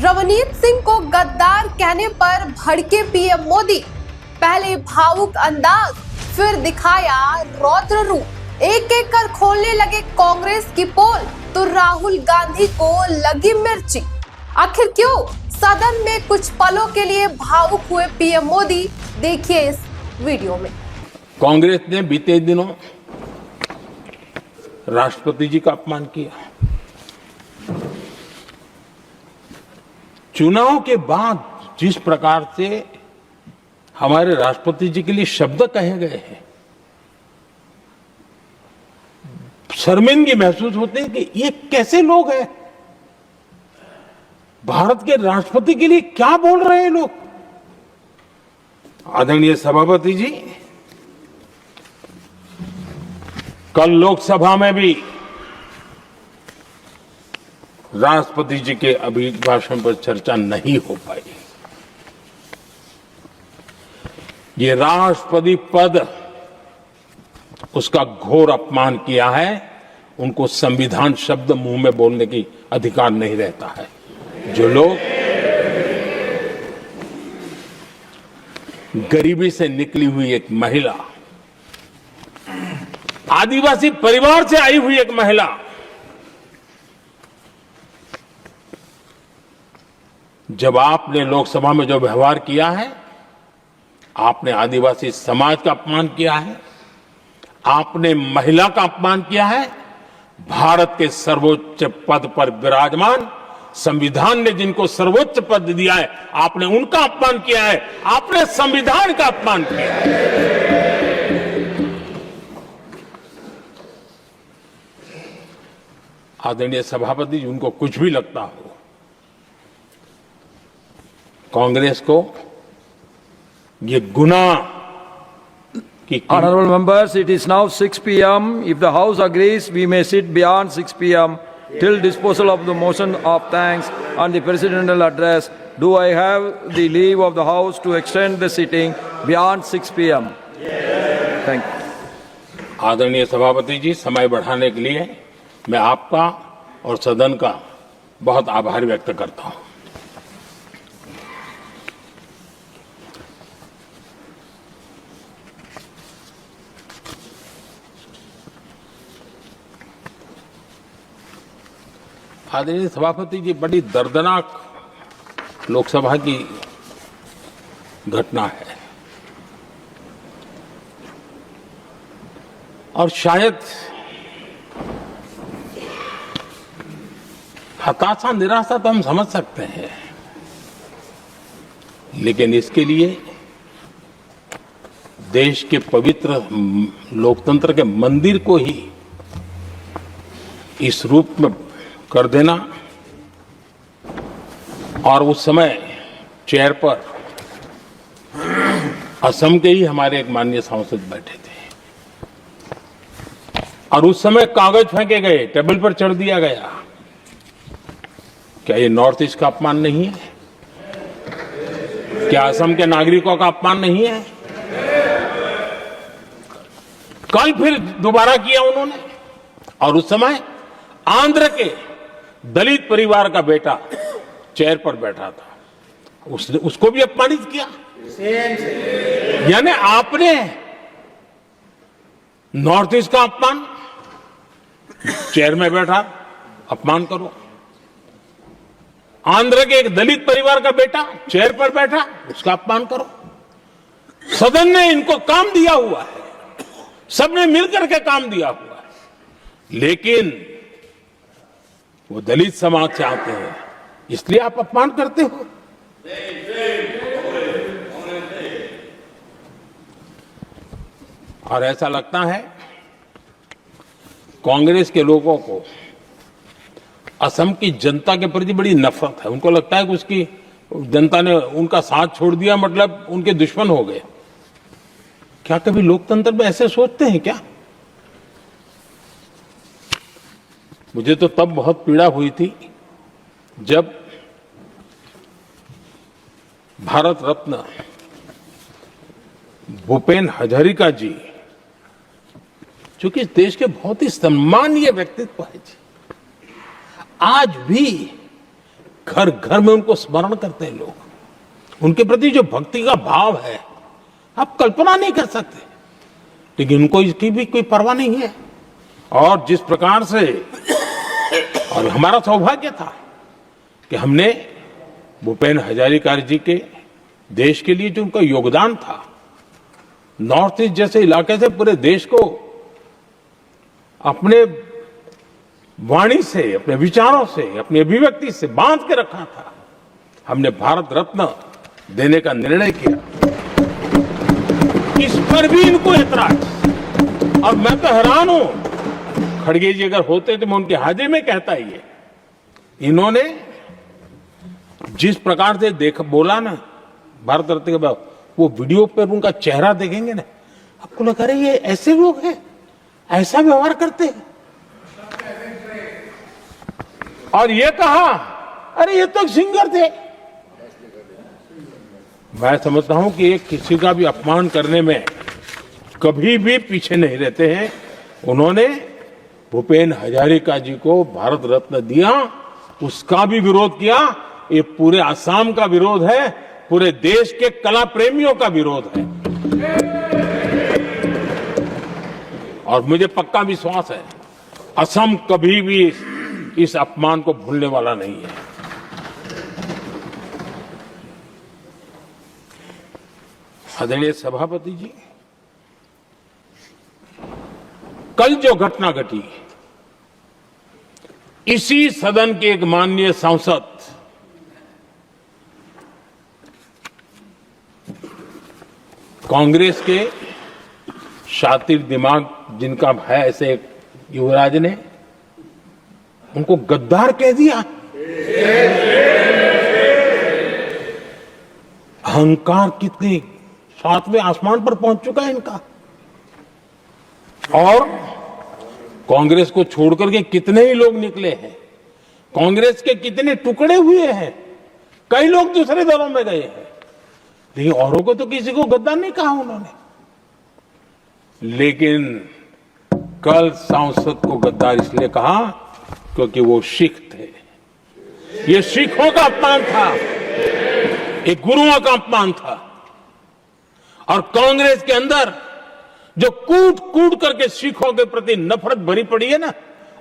रवनीत सिंह को गद्दार कहने पर भड़के पीएम मोदी। पहले भावुक अंदाज, फिर दिखाया रौद्र रूप। एक एक कर खोलने लगे कांग्रेस की पोल, तो राहुल गांधी को लगी मिर्ची। आखिर क्यों? सदन में कुछ पलों के लिए भावुक हुए पीएम मोदी, देखिए इस वीडियो में। कांग्रेस ने बीते दिनों राष्ट्रपति जी का अपमान किया। चुनाव के बाद जिस प्रकार से हमारे राष्ट्रपति जी के लिए शब्द कहे गए हैं, शर्मिंदगी महसूस होती है कि ये कैसे लोग हैं। भारत के राष्ट्रपति के लिए क्या बोल रहे हैं लोग। आदरणीय सभापति जी, कल लोकसभा में भी राष्ट्रपति जी के अभिभाषण पर चर्चा नहीं हो पाई। ये राष्ट्रपति पद, उसका घोर अपमान किया है। उनको संविधान शब्द मुंह में बोलने की अधिकार नहीं रहता है। जो लोग गरीबी से निकली हुई एक महिला, आदिवासी परिवार से आई हुई एक महिला, जब आपने लोकसभा में जो व्यवहार किया है, आपने आदिवासी समाज का अपमान किया है, आपने महिला का अपमान किया है। भारत के सर्वोच्च पद पर विराजमान, संविधान ने जिनको सर्वोच्च पद दिया है, आपने उनका अपमान किया है। आपने संविधान का अपमान किया है। आदरणीय सभापति जी, उनको कुछ भी लगता हो, कांग्रेस को ये गुनाह की Honorable members, it is now 6 p.m. If the House agrees, we may sit beyond 6 p.m. till disposal of the motion of thanks and the presidential address. Do I have the leave of the House to extend the sitting beyond 6 p.m.? Thank you. आदरणीय सभापति जी, समय बढ़ाने के लिए मैं आपका और सदन का बहुत आभार व्यक्त करता हूं। आदरणीय सभापति जी, बड़ी दर्दनाक लोकसभा की घटना है और शायद हताशा, निराशा तो हम समझ सकते हैं, लेकिन इसके लिए देश के पवित्र लोकतंत्र के मंदिर को ही इस रूप में कर देना। और उस समय चेयर पर असम के ही हमारे एक माननीय सांसद बैठे थे और उस समय कागज फेंके गए, टेबल पर चढ़ दिया गया। क्या ये नॉर्थ ईस्ट का अपमान नहीं है? क्या असम के नागरिकों का अपमान नहीं है? कल फिर दोबारा किया उन्होंने, और उस समय आंध्र के दलित परिवार का बेटा चेयर पर बैठा था, उसने उसको भी अपमानित किया। यानी आपने नॉर्थ ईस्ट का अपमान, चेयर में बैठा अपमान करो। आंध्र के एक दलित परिवार का बेटा चेयर पर बैठा, उसका अपमान करो। सदन ने इनको काम दिया हुआ है, सबने मिलकर के काम दिया हुआ है, लेकिन वो दलित समाज से आते हैं, इसलिए आप अपमान करते हो। और ऐसा लगता है कांग्रेस के लोगों को असम की जनता के प्रति बड़ी नफरत है। उनको लगता है कि उसकी जनता ने उनका साथ छोड़ दिया, मतलब उनके दुश्मन हो गए। क्या कभी लोकतंत्र में ऐसे सोचते हैं क्या? मुझे तो तब बहुत पीड़ा हुई थी जब भारत रत्न भूपेन हजारिका जी, जो कि इस देश के बहुत ही सम्मानीय व्यक्तित्व है जी, आज भी घर घर में उनको स्मरण करते हैं लोग। उनके प्रति जो भक्ति का भाव है आप कल्पना नहीं कर सकते, लेकिन उनको इसकी भी कोई परवाह नहीं है। और जिस प्रकार से, और हमारा सौभाग्य था कि हमने भूपेन हजारिका जी के देश के लिए जो उनका योगदान था, नॉर्थ ईस्ट जैसे इलाके से पूरे देश को अपने वाणी से, अपने विचारों से, अपनी अभिव्यक्ति से बांध के रखा था। हमने भारत रत्न देने का निर्णय किया, इस पर भी इनको ऐतराज। और मैं तो हैरान हूं, खड़गे जी अगर होते तो मैं उनकी हाजिरी में कहता ये, इन्होंने जिस प्रकार से बोला ना भारत रत्न के बाद, वो वीडियो पर उनका चेहरा देखेंगे ना, आपको लगा रहे ये ऐसे लोग हैं, ऐसा व्यवहार करते हैं। और ये कहा, अरे ये तो सिंगर थे। मैं समझता हूं कि एक किसी का भी अपमान करने में कभी भी पीछे नहीं रहते हैं। उन्होंने भूपेन हजारिका जी को भारत रत्न दिया, उसका भी विरोध किया। ये पूरे असम का विरोध है, पूरे देश के कला प्रेमियों का विरोध है। और मुझे पक्का विश्वास है असम कभी भी इस अपमान को भूलने वाला नहीं है। आदरणीय सभापति जी, कल जो घटना घटी, इसी सदन के एक माननीय सांसद कांग्रेस के शातिर दिमाग जिनका है, ऐसे एक युवराज ने उनको गद्दार कह दिया। अहंकार कितने सातवें आसमान पर पहुंच चुका है इनका। और कांग्रेस को छोड़कर के कितने ही लोग निकले हैं, कांग्रेस के कितने टुकड़े हुए हैं, कई लोग दूसरे दलों में गए हैं, लेकिन औरों को तो किसी को गद्दार नहीं कहा उन्होंने। लेकिन कल सांसद को गद्दार इसलिए कहा क्योंकि वो सिख थे। ये सिखों का अपमान था, एक गुरुओं का अपमान था। और कांग्रेस के अंदर जो कूट कूट करके सिखों के प्रति नफरत भरी पड़ी है ना,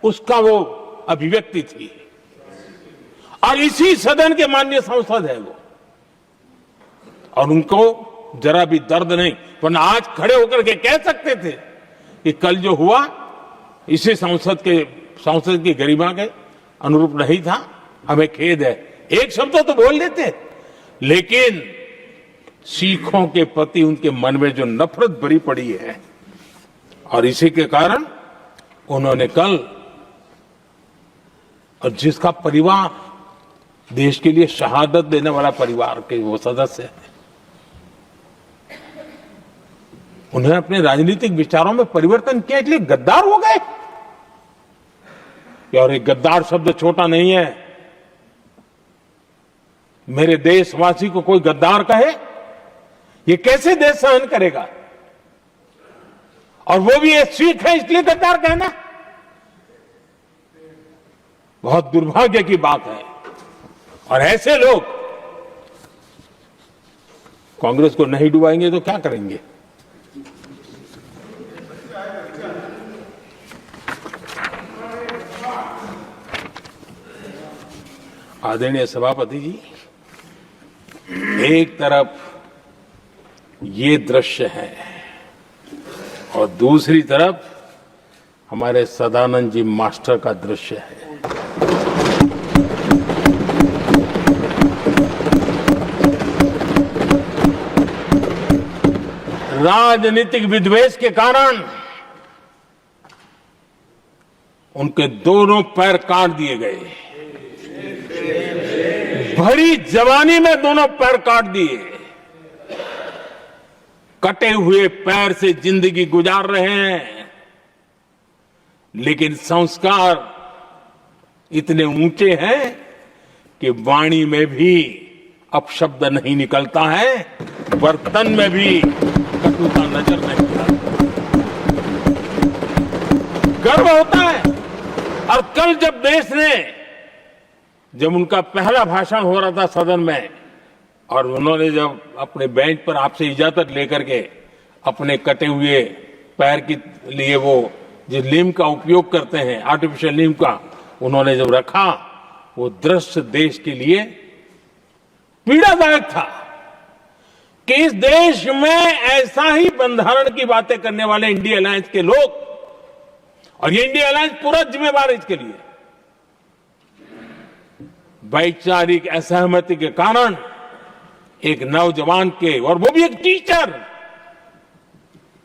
उसका वो अभिव्यक्ति थी। और इसी सदन के माननीय सांसद है वो, और उनको जरा भी दर्द नहीं, वरना आज खड़े होकर के कह सकते थे कि कल जो हुआ इसी सांसद की गरिमा के अनुरूप नहीं था, हमें खेद है। एक शब्द तो बोल देते, लेकिन सिखों के प्रति उनके मन में जो नफरत भरी पड़ी है, और इसी के कारण उन्होंने कल, और जिसका परिवार देश के लिए शहादत देने वाला परिवार के वो सदस्य है, उन्होंने अपने राजनीतिक विचारों में परिवर्तन किया, इसलिए गद्दार हो गए। और एक गद्दार शब्द छोटा नहीं है। मेरे देशवासी को कोई गद्दार कहे, ये कैसे देश सहन करेगा? और वो भी एक सिख है इसलिए गद्दार कहना बहुत दुर्भाग्य की बात है। और ऐसे लोग कांग्रेस को नहीं डुबाएंगे तो क्या करेंगे? आदरणीय सभापति जी, एक तरफ ये दृश्य है और दूसरी तरफ हमारे सदानंद जी मास्टर का दृश्य है। राजनीतिक विद्वेष के कारण उनके दोनों पैर काट दिए गए। भरी जवानी में दोनों पैर काट दिए। कटे हुए पैर से जिंदगी गुजार रहे हैं, लेकिन संस्कार इतने ऊंचे हैं कि वाणी में भी अपशब्द नहीं निकलता है, बर्तन में भी कटुता नजर नहीं आता। गर्व होता है। और कल जब देश ने जब उनका पहला भाषण हो रहा था सदन में और उन्होंने जब अपने बेंच पर आपसे इजाजत लेकर के अपने कटे हुए पैर के लिए वो जिस नीम का उपयोग करते हैं, आर्टिफिशियल नीम का, उन्होंने जब रखा, वो दृश्य देश के लिए पीड़ादायक था कि इस देश में ऐसा ही बंधारण की बातें करने वाले इंडिया अलायंस के लोग, और ये इंडिया अलायंस पूरा जिम्मेवार है इसके लिए, वैचारिक असहमति के कारण एक नौजवान के, और वो भी एक टीचर,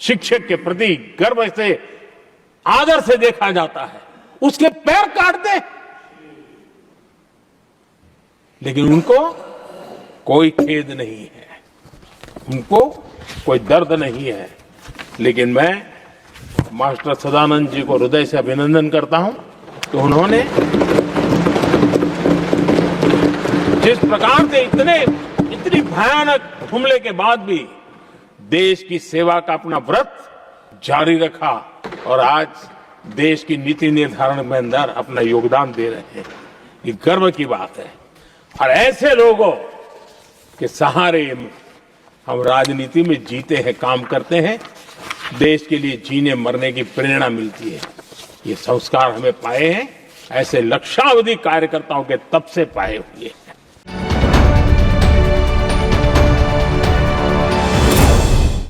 शिक्षक के प्रति गर्व से, आदर से देखा जाता है, उसके पैर काट दे, लेकिन उनको कोई खेद नहीं है, उनको कोई दर्द नहीं है। लेकिन मैं मास्टर सदानंद जी को हृदय से अभिनंदन करता हूं कि उन्होंने जिस प्रकार से इतनी भयानक हमले के बाद भी देश की सेवा का अपना व्रत जारी रखा और आज देश की नीति निर्धारण में अंदर अपना योगदान दे रहे हैं। ये गर्व की बात है और ऐसे लोगों के सहारे हम राजनीति में जीते हैं, काम करते हैं, देश के लिए जीने मरने की प्रेरणा मिलती है। ये संस्कार हमें पाए हैं ऐसे लक्षावधि कार्यकर्ताओं के तब से पाए हुए हैं।